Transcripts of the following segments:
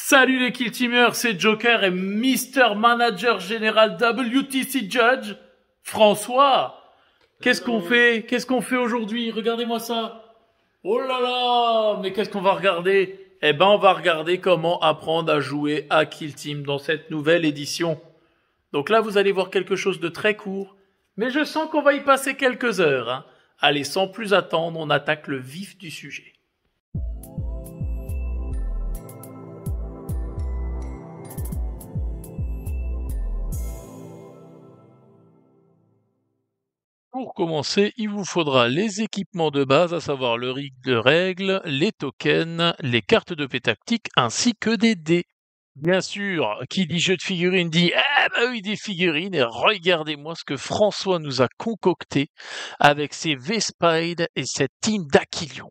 Salut les Kill Teamers, c'est Joker et Mr. Manager Général WTC Judge, François. Qu'est-ce qu'on fait? Qu'est-ce qu'on fait aujourd'hui? Regardez-moi ça. Oh là là, mais qu'est-ce qu'on va regarder? Eh ben, on va regarder comment apprendre à jouer à Kill Team dans cette nouvelle édition. Donc là, vous allez voir quelque chose de très court, mais je sens qu'on va y passer quelques heures, hein. Allez, sans plus attendre, on attaque le vif du sujet. Pour commencer, il vous faudra les équipements de base, à savoir le rig de règles, les tokens, les cartes de paix tactique, ainsi que des dés. Bien sûr, qui dit jeu de figurines dit « Ah bah oui, des figurines !» Et regardez-moi ce que François nous a concocté avec ses V-Spide et cette team d'Aquilion.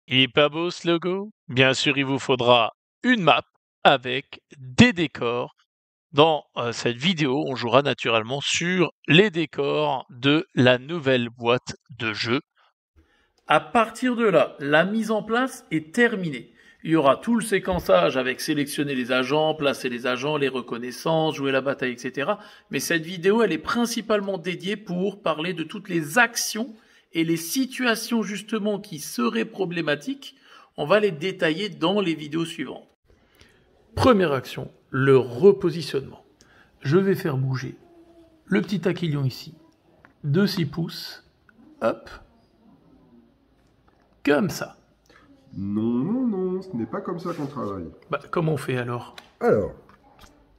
Il est pas beau ce logo? Bien sûr, il vous faudra une map avec des décors. Dans cette vidéo, on jouera naturellement sur les décors de la nouvelle boîte de jeu. À partir de là, la mise en place est terminée. Il y aura tout le séquençage avec sélectionner les agents, placer les agents, les reconnaissances, jouer la bataille, etc. Mais cette vidéo, elle est principalement dédiée pour parler de toutes les actions et les situations justement qui seraient problématiques. On va les détailler dans les vidéos suivantes. Première action, le repositionnement. Je vais faire bouger le petit Aquilion ici de 6 pouces, hop, comme ça. Non, ce n'est pas comme ça qu'on travaille. Bah, comment on fait alors? Alors,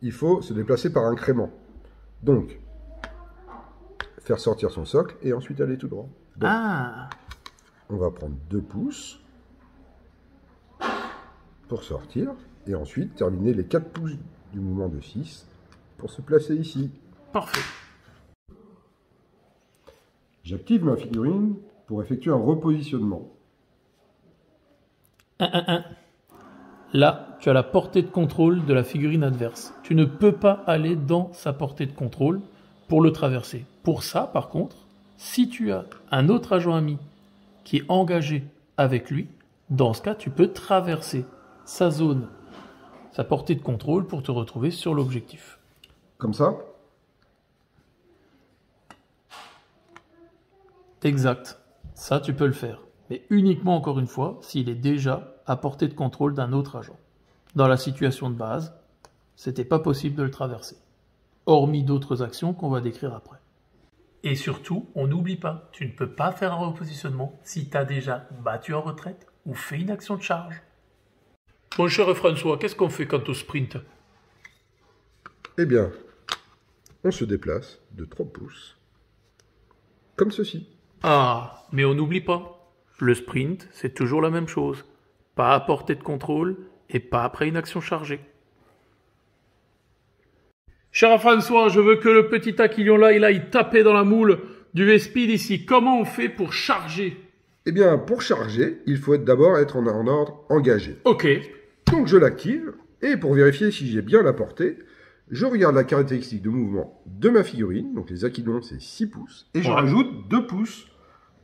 il faut se déplacer par incrément. Donc, faire sortir son socle et ensuite aller tout droit. Donc, on va prendre 2 pouces pour sortir et ensuite terminer les 4 pouces du mouvement de 6 pour se placer ici. Parfait. J'active ma figurine pour effectuer un repositionnement. Là, tu as la portée de contrôle de la figurine adverse. Tu ne peux pas aller dans sa portée de contrôle pour le traverser. Pour ça, par contre, si tu as un autre agent ami qui est engagé avec lui, dans ce cas, tu peux traverser sa zone, sa portée de contrôle pour te retrouver sur l'objectif. Comme ça? Exact. Ça, tu peux le faire. Mais uniquement, encore une fois, s'il est déjà à portée de contrôle d'un autre agent. Dans la situation de base, c'était pas possible de le traverser. Hormis d'autres actions qu'on va décrire après. Et surtout, on n'oublie pas, tu ne peux pas faire un repositionnement si tu as déjà battu en retraite ou fait une action de charge. Mon cher François, qu'est-ce qu'on fait quand on sprint? Eh bien, on se déplace de 3 pouces, comme ceci. Ah, mais on n'oublie pas. Le sprint, c'est toujours la même chose. Pas à portée de contrôle et pas après une action chargée. Cher François, je veux que le petit Aquilion là, il aille taper dans la moule du V-Speed ici. Comment on fait pour charger? Eh bien, pour charger, il faut d'abord être en ordre engagé. Ok. Donc je l'active, et pour vérifier si j'ai bien la portée, je regarde la caractéristique de mouvement de ma figurine, donc les Aquilions c'est 6 pouces, et je rajoute 2 pouces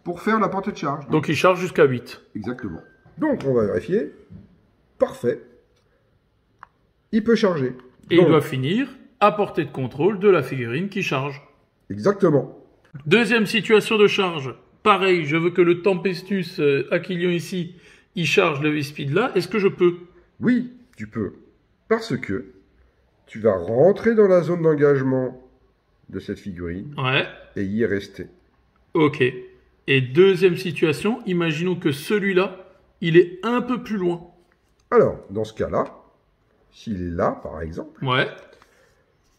pour faire la portée de charge. Donc il charge jusqu'à 8. Exactement. Donc on va vérifier. Parfait. Il peut charger. Et il doit finir à portée de contrôle de la figurine qui charge. Exactement. Deuxième situation de charge. Pareil, je veux que le Tempestus Aquilion ici, il charge le V-Speed là. Est-ce que je peux? Oui, tu peux. Parce que tu vas rentrer dans la zone d'engagement de cette figurine et y rester. Ok. Et deuxième situation, imaginons que celui-là, il est un peu plus loin. Alors, dans ce cas-là, s'il est là, par exemple, Ouais.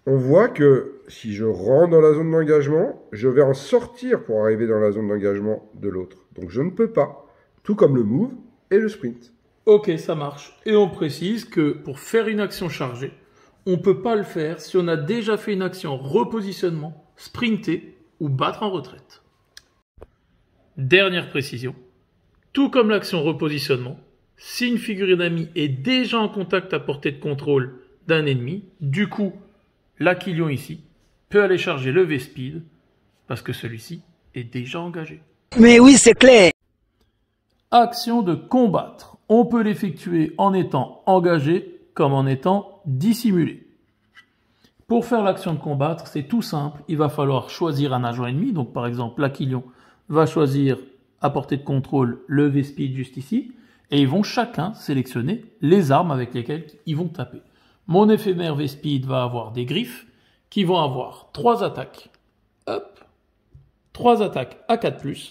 on voit que si je rentre dans la zone d'engagement, je vais en sortir pour arriver dans la zone d'engagement de l'autre. Donc je ne peux pas, tout comme le move et le sprint. Ok, ça marche. Et on précise que pour faire une action chargée, on ne peut pas le faire si on a déjà fait une action repositionnement, sprinter ou battre en retraite. Dernière précision, tout comme l'action repositionnement, si une figurine amie est déjà en contact à portée de contrôle d'un ennemi, du coup, l'Aquilion ici peut aller charger le V-Speed parce que celui-ci est déjà engagé. Mais oui, c'est clair. Action de combattre. on peut l'effectuer en étant engagé comme en étant dissimulé. Pour faire l'action de combattre, c'est tout simple. Il va falloir choisir un agent ennemi. Donc par exemple, l'Aquilion va choisir à portée de contrôle le V-Speed juste ici. Et ils vont chacun sélectionner les armes avec lesquelles ils vont taper. Mon éphémère V-Speed va avoir des griffes qui vont avoir 3 attaques. Hop, 3 attaques à 4+.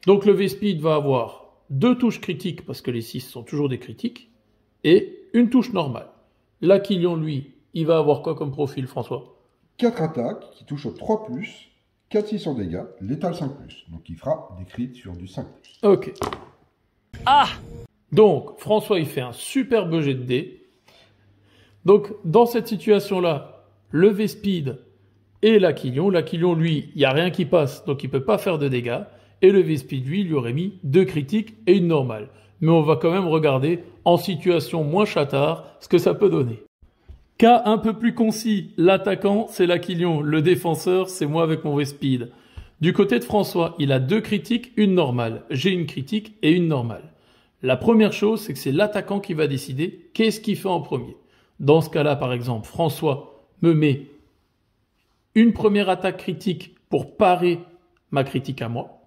Donc le V-Speed va avoir 2 touches critiques, parce que les 6 sont toujours des critiques, et une touche normale. L'Aquilion, lui, il va avoir quoi comme profil, François? 4 attaques qui touchent au 3+, 4-6 en dégâts, létal 5+. Donc il fera des crits sur du 5+. Ok. Ah! Donc, François, il fait un superbe jet de dés. Donc, dans cette situation-là, le V-Speed et l'Aquilion, lui, il n'y a rien qui passe, donc il ne peut pas faire de dégâts. Et le V-Speed, lui aurait mis 2 critiques et une normale. Mais on va quand même regarder, en situation moins chatard, ce que ça peut donner. Cas un peu plus concis, l'attaquant, c'est l'Aquilion. Le défenseur, c'est moi avec mon V-Speed. Du côté de François, il a 2 critiques, une normale. J'ai une critique et une normale. La première chose, c'est que c'est l'attaquant qui va décider qu'est-ce qu'il fait en premier. Dans ce cas-là, par exemple, François me met une première attaque critique pour parer ma critique à moi.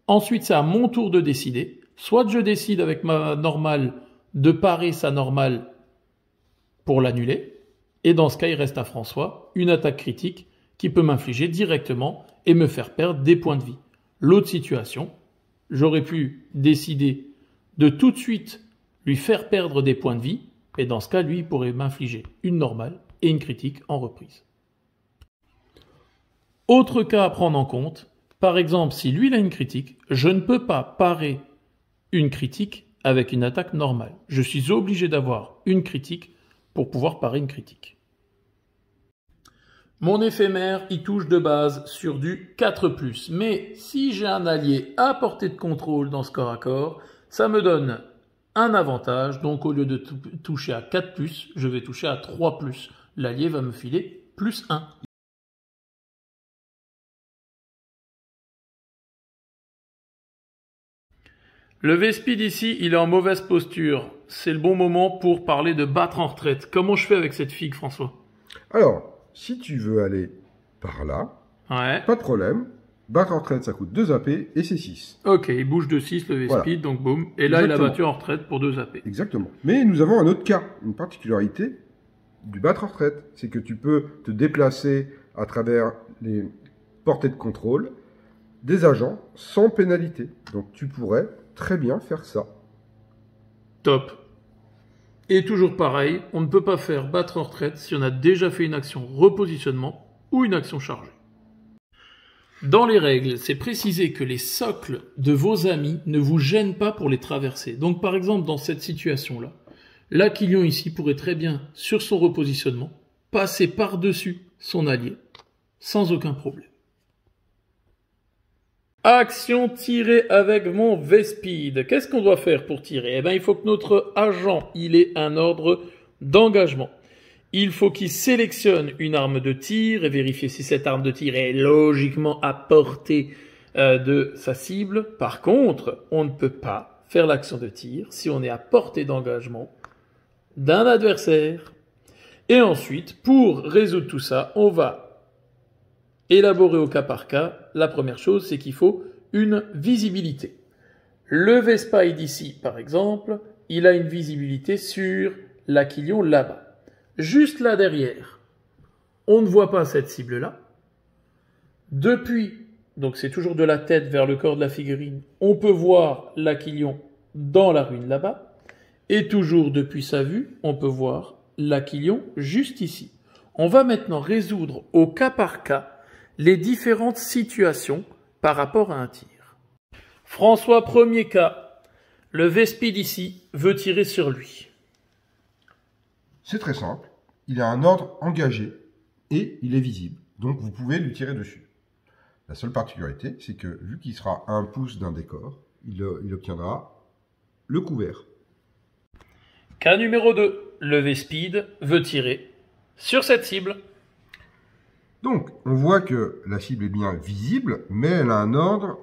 Ensuite, c'est à mon tour de décider. Soit je décide avec ma normale de parer sa normale pour l'annuler. Et dans ce cas, il reste à François une attaque critique qui peut m'infliger directement et me faire perdre des points de vie. L'autre situation, j'aurais pu décider de tout de suite lui faire perdre des points de vie. Et dans ce cas, lui, il pourrait m'infliger une normale et une critique en reprise. Autre cas à prendre en compte, par exemple, si lui il a une critique, je ne peux pas parer une critique avec une attaque normale. Je suis obligé d'avoir une critique pour pouvoir parer une critique. Mon éphémère, il touche de base sur du 4+. Mais si j'ai un allié à portée de contrôle dans ce corps à corps, ça me donne un avantage. Donc au lieu de toucher à 4+, je vais toucher à 3+. L'allié va me filer +1. Le V-Speed ici, il est en mauvaise posture. C'est le bon moment pour parler de battre en retraite. Comment je fais avec cette figue, François? Alors, si tu veux aller par là, Ouais. pas de problème. Battre en retraite, ça coûte 2 AP et c'est 6. Ok, il bouge de 6 le V-Speed, Voilà. donc boum. Et là, il a Exactement. battu en retraite pour 2 AP. Exactement. Mais nous avons un autre cas, une particularité du battre en retraite. C'est que tu peux te déplacer à travers les portées de contrôle des agents sans pénalité. Donc tu pourrais très bien faire ça. Top. Et toujours pareil, on ne peut pas faire battre en retraite si on a déjà fait une action repositionnement ou une action chargée. Dans les règles, c'est précisé que les socles de vos amis ne vous gênent pas pour les traverser. Donc par exemple, dans cette situation-là, l'Aquilion ici pourrait très bien, sur son repositionnement, passer par-dessus son allié, sans aucun problème. Action tirée avec mon V-Speed. Qu'est-ce qu'on doit faire pour tirer? Eh bien, il faut que notre agent, il ait un ordre d'engagement. Il faut qu'il sélectionne une arme de tir et vérifier si cette arme de tir est logiquement à portée de sa cible. Par contre, on ne peut pas faire l'action de tir si on est à portée d'engagement d'un adversaire. Et ensuite, pour résoudre tout ça, on va élaborer au cas par cas. La première chose, c'est qu'il faut une visibilité. Le V-Speed ici, par exemple, il a une visibilité sur l'Aquilion là-bas. Juste là derrière, on ne voit pas cette cible-là. Depuis, donc c'est toujours de la tête vers le corps de la figurine, on peut voir l'Aquilion dans la ruine là-bas. Et toujours depuis sa vue, on peut voir l'Aquilion juste ici. On va maintenant résoudre au cas par cas les différentes situations par rapport à un tir. François, premier cas. Le V-Speed ici veut tirer sur lui. C'est très simple. Il a un ordre engagé et il est visible. Donc vous pouvez lui tirer dessus. La seule particularité, c'est que vu qu'il sera à 1 pouce d'un décor, il obtiendra le couvert. Cas numéro 2. Le V-Speed veut tirer sur cette cible. Donc, on voit que la cible est bien visible, mais elle a un ordre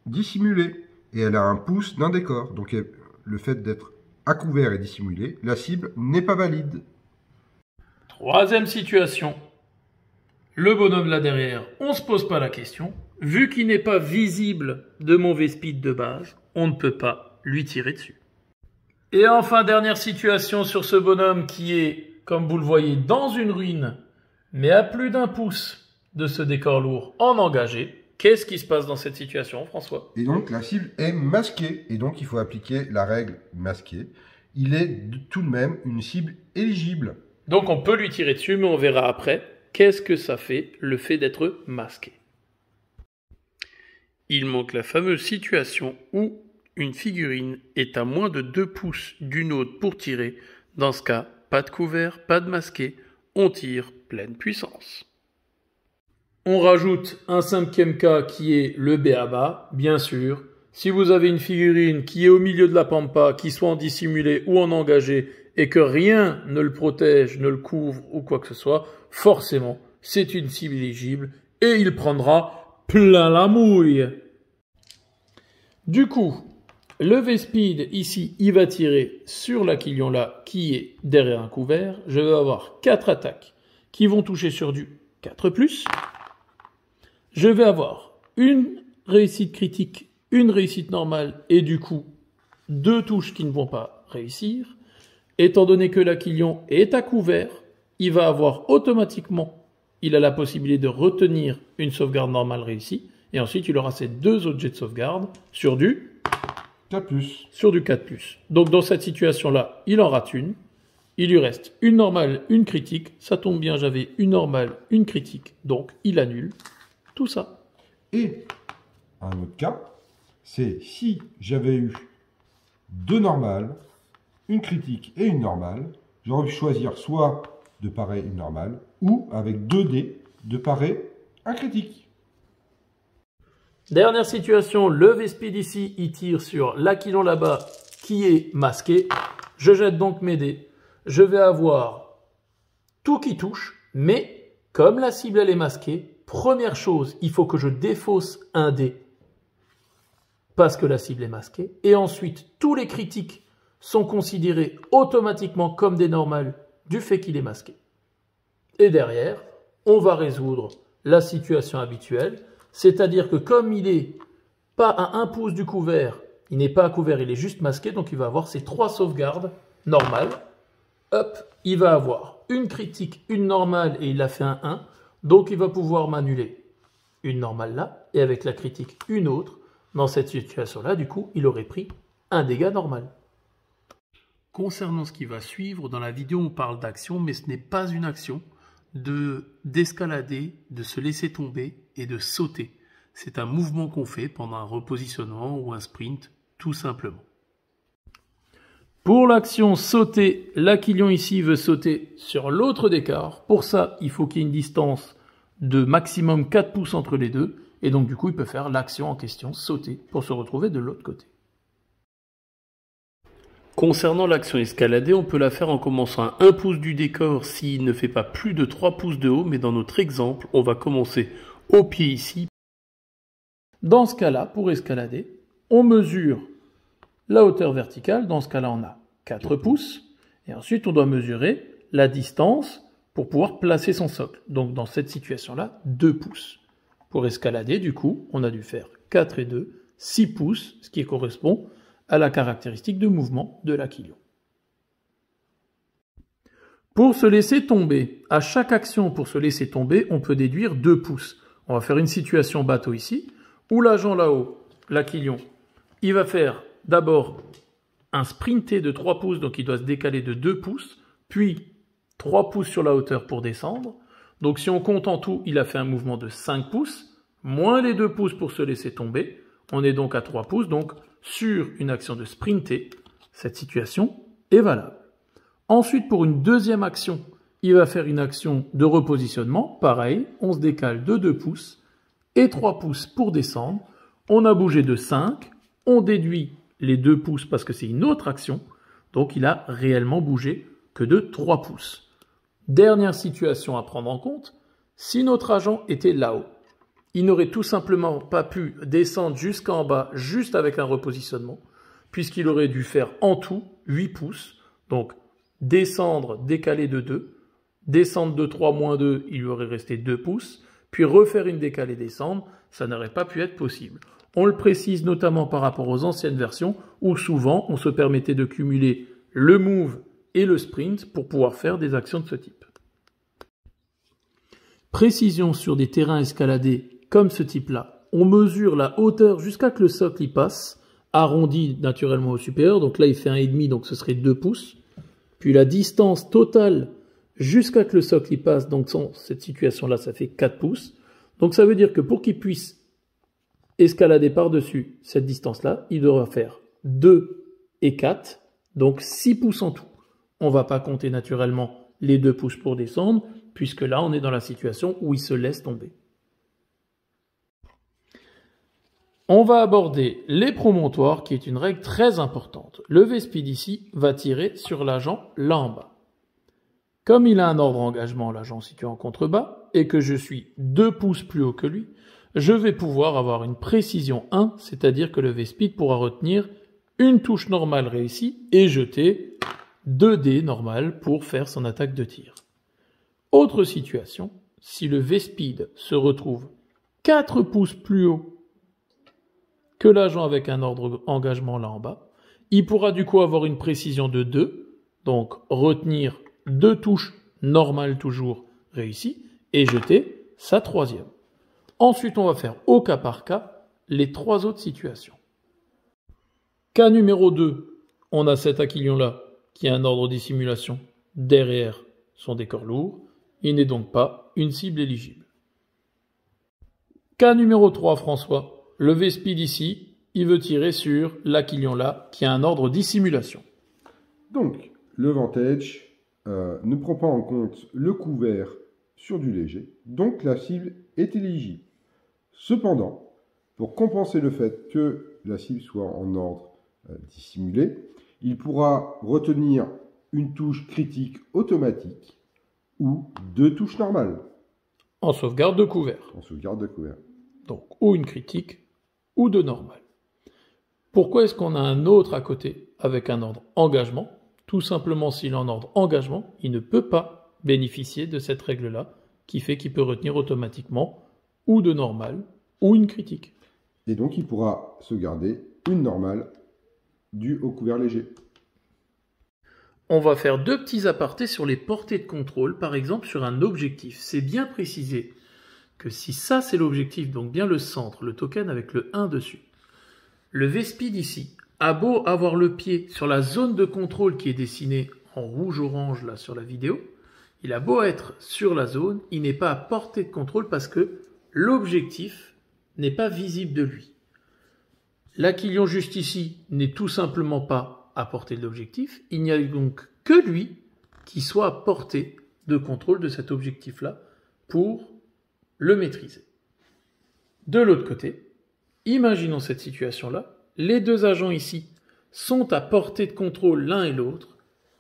dissimulé. et elle a un pouce d'un décor. Donc le fait d'être à couvert et dissimulé, la cible n'est pas valide. Troisième situation. Le bonhomme là derrière, on ne se pose pas la question. Vu qu'il n'est pas visible de mon V-Speed de base, on ne peut pas lui tirer dessus. Et enfin, dernière situation sur ce bonhomme qui est, comme vous le voyez, dans une ruine, mais à plus d'1 pouce de ce décor lourd en engagé. Qu'est-ce qui se passe dans cette situation, François? Et donc la cible est masquée, et donc il faut appliquer la règle masquée. Il est tout de même une cible éligible. Donc on peut lui tirer dessus, mais on verra après qu'est-ce que ça fait, le fait d'être masqué. Il manque la fameuse situation où une figurine est à moins de 2 pouces d'une autre pour tirer. Dans ce cas, pas de couvert, pas de masqué, on tire pleine puissance. On rajoute un 5e cas qui est le b.a.-ba, bien sûr. Si vous avez une figurine qui est au milieu de la pampa, qui soit en dissimulé ou en engagé, et que rien ne le protège, ne le couvre ou quoi que ce soit, forcément, c'est une cible éligible et il prendra plein la mouille. Du coup, le V-Speed, ici, il va tirer sur l'Aquilion là, qui est derrière un couvert. Je vais avoir 4 attaques qui vont toucher sur du 4+. Je vais avoir une réussite critique, une réussite normale et du coup, 2 touches qui ne vont pas réussir. Étant donné que l'Aquilion est à couvert, il va avoir automatiquement, il a la possibilité de retenir une sauvegarde normale réussie, et ensuite il aura ses 2 autres jets de sauvegarde sur du 4+. Sur du 4+. Donc dans cette situation-là, il en rate une, il lui reste une normale, une critique, ça tombe bien, j'avais une normale, une critique, donc il annule tout ça. Et un autre cas, c'est si j'avais eu 2 normales, une critique et une normale, j'aurais pu choisir soit de parer une normale, ou avec 2 dés, de parer un critique. Dernière situation, le V-Speed ici, il tire sur l'Aquilion là-bas qui est masqué. Je jette donc mes dés. Je vais avoir tout qui touche, mais comme la cible elle est masquée, première chose, il faut que je défausse un dé parce que la cible est masquée. Et ensuite, tous les critiques sont considérés automatiquement comme des normales du fait qu'il est masqué. Et derrière, on va résoudre la situation habituelle, c'est-à-dire que comme il n'est pas à 1 pouce du couvert, il n'est pas à couvert, il est juste masqué, donc il va avoir ses 3 sauvegardes normales. Hop, il va avoir une critique, une normale et il a fait un 1, donc il va pouvoir m'annuler une normale là, et avec la critique une autre. Dans cette situation-là, du coup, il aurait pris un dégât normal. Concernant ce qui va suivre, dans la vidéo on parle d'action, mais ce n'est pas une action d'escalader, de se laisser tomber et de sauter. C'est un mouvement qu'on fait pendant un repositionnement ou un sprint, tout simplement. Pour l'action sauter, l'Aquilion ici veut sauter sur l'autre décor. Pour ça, il faut qu'il y ait une distance de maximum 4 pouces entre les deux. Et donc du coup, il peut faire l'action en question, sauter, pour se retrouver de l'autre côté. Concernant l'action escalader, on peut la faire en commençant à 1 pouce du décor s'il ne fait pas plus de 3 pouces de haut, mais dans notre exemple, on va commencer au pied ici. Dans ce cas-là, pour escalader, on mesure la hauteur verticale, dans ce cas-là on a 4 pouces, et ensuite on doit mesurer la distance pour pouvoir placer son socle. Donc dans cette situation-là, 2 pouces. Pour escalader, du coup, on a dû faire 4 et 2, 6 pouces, ce qui correspond à la caractéristique de mouvement de l'Aquilion. Pour se laisser tomber, à chaque action pour se laisser tomber, on peut déduire 2 pouces. On va faire une situation bateau ici, où l'agent là-haut, l'Aquilion, il va faire d'abord un sprinté de 3 pouces, donc il doit se décaler de 2 pouces, puis 3 pouces sur la hauteur pour descendre. Donc si on compte en tout, il a fait un mouvement de 5 pouces, moins les 2 pouces pour se laisser tomber. On est donc à 3 pouces, donc sur une action de sprinter, cette situation est valable. Ensuite, pour une deuxième action, il va faire une action de repositionnement. Pareil, on se décale de 2 pouces et 3 pouces pour descendre. On a bougé de 5, on déduit les 2 pouces parce que c'est une autre action. Donc il a réellement bougé que de 3 pouces. Dernière situation à prendre en compte, si notre agent était là-haut, il n'aurait tout simplement pas pu descendre jusqu'en bas, juste avec un repositionnement, puisqu'il aurait dû faire en tout 8 pouces. Donc, descendre, décaler de 2, descendre de 3 moins 2, il lui aurait resté 2 pouces, puis refaire une décalée descendre, ça n'aurait pas pu être possible. On le précise notamment par rapport aux anciennes versions, où souvent on se permettait de cumuler le move et le sprint pour pouvoir faire des actions de ce type. Précision sur des terrains escaladés comme ce type-là. On mesure la hauteur jusqu'à que le socle y passe, arrondi naturellement au supérieur, donc là il fait 1,5, donc ce serait 2 pouces. Puis la distance totale jusqu'à que le socle y passe, donc dans cette situation-là, ça fait 4 pouces. Donc ça veut dire que pour qu'il puisse escalader par-dessus cette distance-là, il devra faire 2 et 4, donc 6 pouces en tout. On ne va pas compter naturellement les 2 pouces pour descendre, puisque là, on est dans la situation où il se laisse tomber. On va aborder les promontoires, qui est une règle très importante. Le V-Speed ici va tirer sur l'agent là en bas. Comme il a un ordre engagement, l'agent situé en contrebas, et que je suis 2 pouces plus haut que lui, je vais pouvoir avoir une précision 1, c'est-à-dire que le V-Speed pourra retenir une touche normale réussie et jeter 2 dés normales pour faire son attaque de tir. Autre situation, si le V-Speed se retrouve 4 pouces plus haut que l'agent avec un ordre engagement là en bas, il pourra du coup avoir une précision de 2, donc retenir 2 touches normales toujours réussies et jeter sa troisième. Ensuite, on va faire au cas par cas les 3 autres situations. Cas numéro 2, on a cet aquilion-là qui a un ordre de dissimulation derrière son décor lourd. Il n'est donc pas une cible éligible. Cas numéro 3, François. Le V-Speed ici, il veut tirer sur l'aquilion-là qui a un ordre de dissimulation. Donc, le Vantage ne prend pas en compte le couvert sur du léger, donc la cible est éligible. Cependant, pour compenser le fait que la cible soit en ordre dissimulé, il pourra retenir une touche critique automatique ou 2 touches normales. En sauvegarde de couvert. En sauvegarde de couvert. Donc, ou une critique ou de normal. Pourquoi est-ce qu'on a un autre à côté avec un ordre engagement? Tout simplement, s'il est en ordre engagement, il ne peut pas bénéficier de cette règle-là, qui fait qu'il peut retenir automatiquement ou de normal ou une critique. Et donc, il pourra se garder une normale due au couvert léger. On va faire 2 petits apartés sur les portées de contrôle, par exemple sur un objectif. C'est bien précisé que si ça c'est l'objectif, donc bien le centre, le token avec le 1 dessus, le V-Speed ici a beau avoir le pied sur la zone de contrôle qui est dessinée en rouge-orange là sur la vidéo, il a beau être sur la zone, il n'est pas à portée de contrôle parce que l'objectif n'est pas visible de lui. L'aquilion juste ici n'est tout simplement pas à portée de l'objectif, il n'y a donc que lui qui soit à portée de contrôle de cet objectif-là pour le maîtriser. De l'autre côté, imaginons cette situation-là, les 2 agents ici sont à portée de contrôle l'un et l'autre,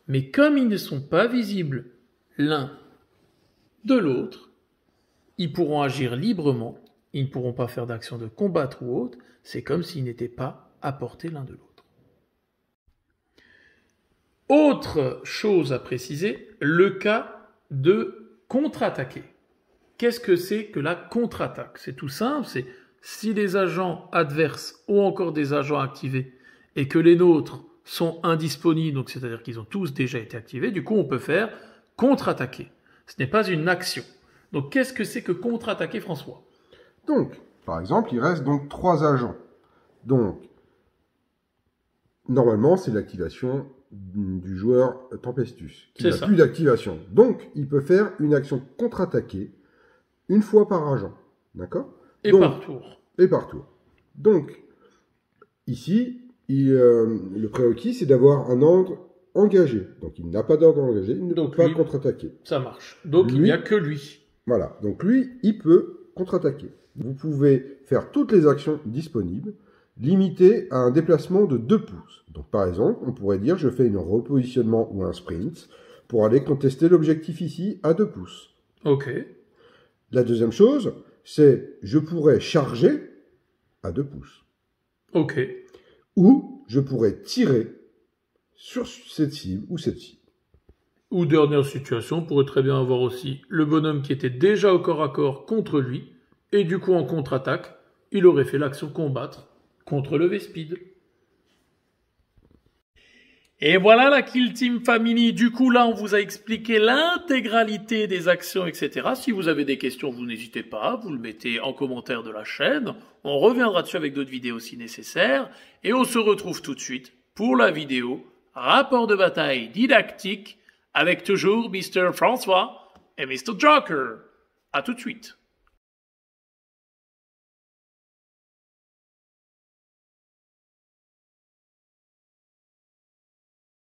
mais comme ils ne sont pas visibles l'un de l'autre, ils pourront agir librement, ils ne pourront pas faire d'action de combattre ou autre, c'est comme s'ils n'étaient pas à portée l'un de l'autre. Autre chose à préciser, le cas de contre-attaquer. Qu'est-ce que c'est que la contre-attaque? C'est tout simple, c'est si les agents adverses ont encore des agents activés et que les nôtres sont indisponibles, donc c'est-à-dire qu'ils ont tous déjà été activés, du coup on peut faire contre-attaquer. Ce n'est pas une action. Donc qu'est-ce que c'est que contre-attaquer, François? Donc, par exemple, il reste donc 3 agents. Donc, normalement, c'est l'activation du joueur Tempestus, qui n'a plus d'activation. Donc, il peut faire une action contre-attaquée une fois par agent. D'accord? Et par tour. Et par tour. Donc, ici, le prérequis, c'est d'avoir un ordre engagé. Donc, il n'a pas d'ordre engagé, il ne peut pas contre-attaquer. Ça marche. Donc, il n'y a que lui. Voilà. Donc, lui, il peut contre-attaquer. Vous pouvez faire toutes les actions disponibles, limitées à un déplacement de 2 pouces. Donc, par exemple, on pourrait dire, je fais un repositionnement ou un sprint pour aller contester l'objectif ici à 2 pouces. Ok. La deuxième chose, c'est je pourrais charger à 2 pouces. Ok. Ou je pourrais tirer sur cette cible ou cette cible. Ou dernière situation, on pourrait très bien avoir aussi le bonhomme qui était déjà au corps à corps contre lui, et du coup en contre-attaque, il aurait fait l'action combattre contre le V-Speed. Et voilà la Kill Team Family. Du coup, là, on vous a expliqué l'intégralité des actions, etc. Si vous avez des questions, vous n'hésitez pas. Vous le mettez en commentaire de la chaîne. On reviendra dessus avec d'autres vidéos si nécessaire. Et on se retrouve tout de suite pour la vidéo rapport de bataille didactique avec toujours Mr. François et Mr. Joker. À tout de suite.